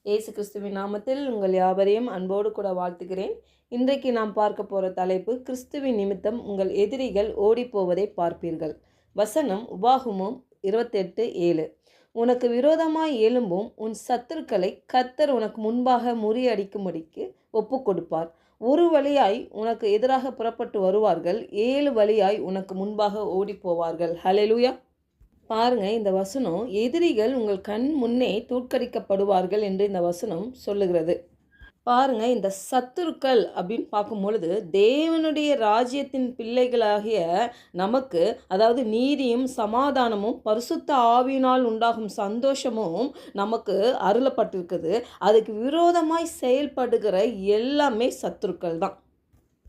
இயேசு கிறிஸ்துவின் நாமத்தில் உங்கள் யாவரையும் அன்போடு கூட வாழ்த்துகிறேன். இன்றைக்கு நாம் பார்க்க போகிற தலைப்பு, கிறிஸ்துவின் நிமித்தம் உங்கள் எதிரிகள் ஓடிப்போவதை பார்ப்பீர்கள். வசனம் உபாகமம் 28:7. உனக்கு விரோதமாய் எழும்பும் உன் சத்துருக்களை கர்த்தர் உனக்கு முன்பாக முறியடிக்கும்படிக்கு ஒப்பு கொடுப்பார். ஒரு வழியாய் உனக்கு எதிராக புறப்பட்டு வருவார்கள், 7 வழியாய் உனக்கு முன்பாக ஓடிப்போவார்கள். ஹல்லேலூயா. பாருங்க, இந்த வசனம் எதிரிகள் உங்கள் கண் முன்னே தோற்கடிக்கப்படுவார்கள் என்று இந்த வசனம் சொல்லுகிறது. பாருங்க, இந்த சத்துருக்கள் அப்படின்னு பார்க்கும் பொழுது தேவனுடைய ராஜ்யத்தின் பிள்ளைகளாகிய நமக்கு, அதாவது நீதியும் சமாதானமும் பரிசுத்த ஆவியினால் உண்டாகும் சந்தோஷமும் நமக்கு அருளப்பட்டிருக்குது. அதுக்கு விரோதமாய் செயல்படுகிற எல்லாமே சத்துருக்கள் தான்.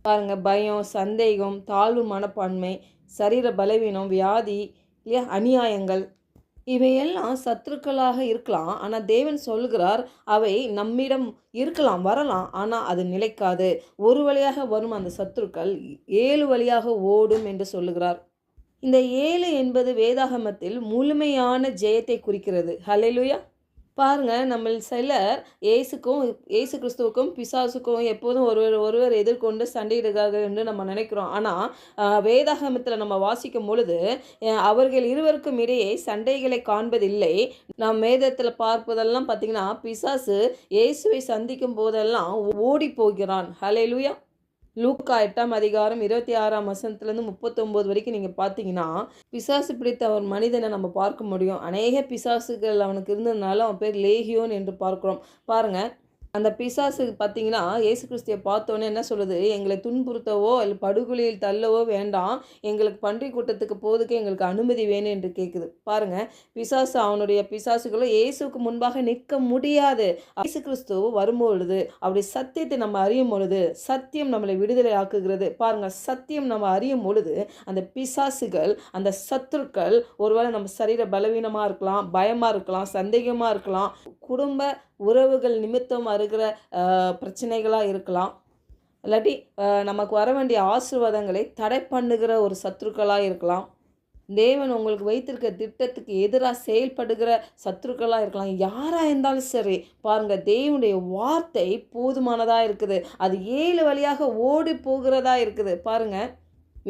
பாருங்க, பயம், சந்தேகம், தாழ்வு மனப்பான்மை, சரீர பலவீனம், வியாதி, இல்லையா, அநியாயங்கள், இவையெல்லாம் சத்துருக்களாக இருக்கலாம். ஆனால் தேவன் சொல்கிறார், அவை நம்மிடம் இருக்கலாம், வரலாம், ஆனால் அது நிலைக்காது. ஒரு வழியாக வரும் அந்த சத்துருக்கள் 7 வழியாக ஓடும் என்று சொல்லுகிறார். இந்த 7 என்பது வேதாகமத்தில் முழுமையான ஜெயத்தை குறிக்கிறது. ஹல்லேலூயா. பாருங்க, நம்ம சிலர் இயேசு கிறிஸ்துவுக்கும் பிசாசுக்கும் எப்போதும் ஒருவர் எதிர்கொண்டு சண்டையிடுகிறார்கள் என்று நம்ம நினைக்கிறோம். ஆனால் வேதாகமத்தில் நம்ம வாசிக்கும் பொழுது அவர்கள் இருவருக்கும் இடையே சண்டைகளை காண்பதில்லை. நாம் வேதத்தில் பார்ப்பதெல்லாம் பார்த்திங்கன்னா, பிசாசு இயேசுவை சந்திக்கும் போதெல்லாம் ஓடி போகிறான். ஹல்லேலூயா. லூக்கா 8ஆம் அதிகாரம் 26ஆம் வசனத்துலேருந்து 39 வரைக்கும் நீங்கள் பார்த்தீங்கன்னா, பிசாசு பிடித்த ஒரு மனிதனை நம்ம பார்க்க முடியும். அநேக பிசாசுகள் அவனுக்கு இருந்ததுனால அவன் பேர் லேகியோன் என்று பார்க்குறோம். பாருங்கள், அந்த பிசாசு பார்த்தீங்கன்னா இயேசு கிறிஸ்துவை பார்த்தோன்னே என்ன சொல்லுது, எங்களை துன்புறுத்தவோ இல்லை படுகொலியில் தள்ளவோ வேண்டாம், எங்களுக்கு பன்றி கூட்டத்துக்கு போதுக்கு எங்களுக்கு அனுமதி வேணும் என்று கேட்குது. பாருங்கள், அவனுடைய பிசாசுகளும் இயேசுக்கு முன்பாக நிற்க முடியாது. இயேசு கிறிஸ்து வரும்பொழுது அப்படி சத்தியத்தை நம்ம அறியும் பொழுது சத்தியம் நம்மளை விடுதலை ஆக்குகிறது. பாருங்கள், சத்தியம் நம்ம அறியும் பொழுது அந்த பிசாசுகள், அந்த சத்துருக்கள், ஒருவேளை நம்ம சரீர பலவீனமாக இருக்கலாம், பயமாக இருக்கலாம், சந்தேகமாக இருக்கலாம், குடும்ப உறவுகள் நிமித்தம் வருகிற பிரச்சனைகளாக இருக்கலாம், இல்லாட்டி நமக்கு வர வேண்டிய ஆசீர்வாதங்களை தடை பண்ணுகிற ஒரு சத்துருக்களாக இருக்கலாம், தேவன் உங்களுக்கு வைத்திருக்க திட்டத்துக்கு எதிராக செயல்படுகிற சத்துருக்களாக இருக்கலாம். யாராக இருந்தாலும் சரி, பாருங்கள், தேவனுடைய வார்த்தை போதுமானதாக இருக்குது. அது 7 வழியாக ஓடி போகிறதா இருக்குது. பாருங்கள்,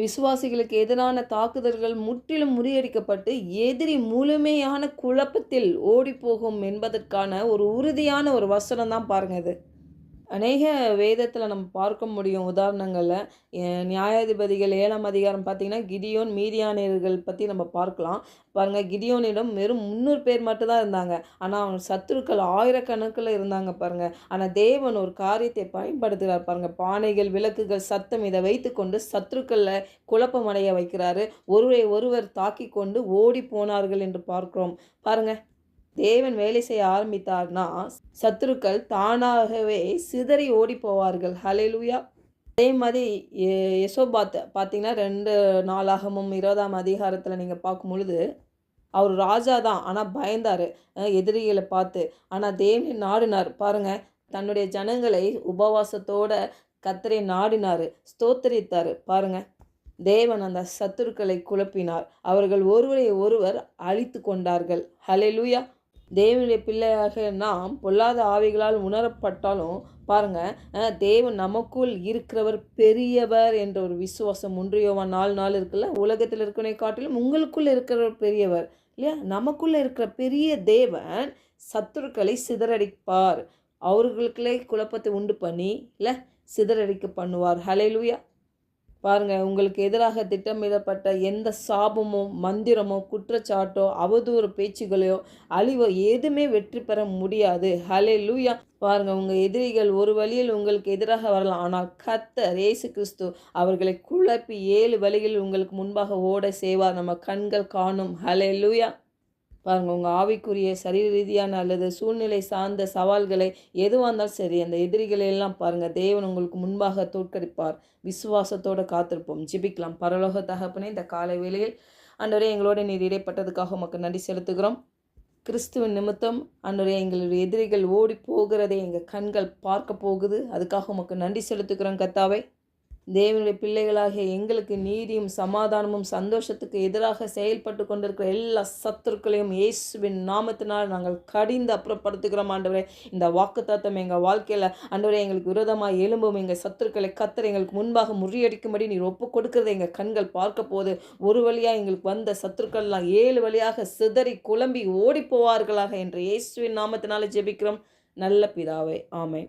விசுவாசிகளுக்கு எதிரான தாக்குதல்கள் முற்றிலும் முறியடிக்கப்பட்டு எதிரி முழுமையான குழப்பத்தில் ஓடிப்போகும் என்பதற்கான ஒரு உறுதியான ஒரு வசனம் தான் பாருங்கள் இது. அநேக வேதத்தில் நம்ம பார்க்க முடியும் உதாரணங்களில். நியாயாதிபதிகள் 7ஆம் அதிகாரம் பார்த்திங்கன்னா, கிதியோன் மீதியானியர்கள் பற்றி நம்ம பார்க்கலாம். பாருங்கள், கிதியோனிடம் வெறும் 300 பேர் மட்டும்தான் இருந்தாங்க. ஆனால் அவன் சத்துருக்கள் ஆயிரக்கணக்கில் இருந்தாங்க. பாருங்கள், ஆனால் தேவன் ஒரு காரியத்தை பயன்படுத்துகிறார். பாருங்கள், பானைகள், விளக்குகள், சத்தம், இதை வைத்து கொண்டு சத்துருக்களில் குழப்பமடைய வைக்கிறாரு. ஒருவர் தாக்கி கொண்டு ஓடி போனார்கள் என்று பார்க்கிறோம். பாருங்கள், தேவன் வேலை செய்ய ஆரம்பித்தார்னா சத்துருக்கள் தானாகவே சிதறி ஓடி போவார்கள். ஹல்லேலூயா. அதே மாதிரி யெசோபாத் பார்த்தீங்கன்னா 2 நாளாகமும் 20ஆம் அதிகாரத்தில் நீங்கள் பார்க்கும் பொழுது, அவர் ராஜா தான், ஆனால் பயந்தார் எதிரிகளை பார்த்து. ஆனால் தேவனை நாடினார். பாருங்கள், தன்னுடைய ஜனங்களை உபவாசத்தோட கர்த்தரை நாடினார், ஸ்தோத்தரித்தார். பாருங்கள், தேவன் அந்த சத்துருக்களை குழப்பினார். அவர்கள் ஒருவரை ஒருவர் அழித்து கொண்டார்கள். ஹல்லேலூயா. தேவனுடைய பிள்ளையாக நாம் பொல்லாத ஆவிகளால் உணரப்பட்டாலும் பாருங்கள், தேவன் நமக்குள் இருக்கிறவர் பெரியவர் என்ற ஒரு விசுவாசம் 1 யோவான் 4:4 இருக்குல்ல. உலகத்தில் இருக்கிறவனை காட்டிலும் உங்களுக்குள்ளே இருக்கிறவர் பெரியவர், இல்லையா? நமக்குள்ளே இருக்கிற பெரிய தேவன் சத்துருக்களை சிதறடிப்பார். அவர்களுக்குள்ளே குழப்பத்தை உண்டு பண்ணி இல்லை சிதறடிக்க பண்ணுவார். ஹல்லேலூயா. பாருங்கள், உங்களுக்கு எதிராக திட்டமிடப்பட்ட எந்த சாபமோ, மந்திரமோ, குற்றச்சாட்டோ, அவதூறு பேச்சுகளையோ, அழிவோ எதுவுமே வெற்றி பெற முடியாது. ஹல்லேலூயா. பாருங்கள், உங்கள் எதிரிகள் ஒரு வழியில் உங்களுக்கு எதிராக வரலாம், ஆனால் கர்த்தர் இயேசு கிறிஸ்து அவர்களை குழப்பி 7 வழிகளில் உங்களுக்கு முன்பாக ஓட செய்வார். நம்ம கண்கள் காணும். ஹல்லேலூயா. பாருங்கள், உங்கள் ஆவிக்குரிய சரீர ரீதியான அல்லது சூழ்நிலை சார்ந்த சவால்களை எதுவாக இருந்தாலும் சரி, அந்த எதிரிகளையெல்லாம் பாருங்கள், தேவன் உங்களுக்கு முன்பாக தோற்கடிப்பார். விசுவாசத்தோடு காத்திருப்போம். ஜெபிக்கலாம். பரலோக தகப்பனே, இந்த காலை வேளையில் ஆண்டவரே, எங்களோட நீர் இடைப்பட்டதுக்காக உமக்கு நன்றி செலுத்துகிறோம். கிறிஸ்துவின் நிமித்தம் ஆண்டவரே, எங்களுடைய எதிரிகள் ஓடி போகிறதை எங்கள் கண்கள் பார்க்க போகுது. அதுக்காக உமக்கு நன்றி செலுத்துகிறோம் கர்த்தாவே. தேவனுடைய பிள்ளைகளாகிய எங்களுக்கு நீதியும் சமாதானமும் சந்தோஷத்துக்கு எதிராக செயல்பட்டு கொண்டிருக்கிற எல்லா சத்துருக்களையும் இயேசுவின் நாமத்தினால் நாங்கள் கடிந்து அப்புறப்படுத்துகிறோம் ஆண்டவரே. இந்த வாக்குத்தத்தம் எங்கள் வாழ்க்கையில் ஆண்டவரே எங்களுக்கு விரோதமாக எழும்பும் எங்கள் சத்துருக்களை கத்தர் எங்களுக்கு முன்பாக முறியடிக்கும்படி நீர் ஒப்பு கொடுக்கிறதை எங்கள் கண்கள் பார்க்க போது ஒரு வழியாக எங்களுக்கு வந்த சத்துருக்கள்லாம் 7 வழியாக சிதறி குழம்பி ஓடி போவார்களாக என்று இயேசுவின் நாமத்தினால ஜெபிக்கிறோம் நல்ல பிதாவே. ஆமென்.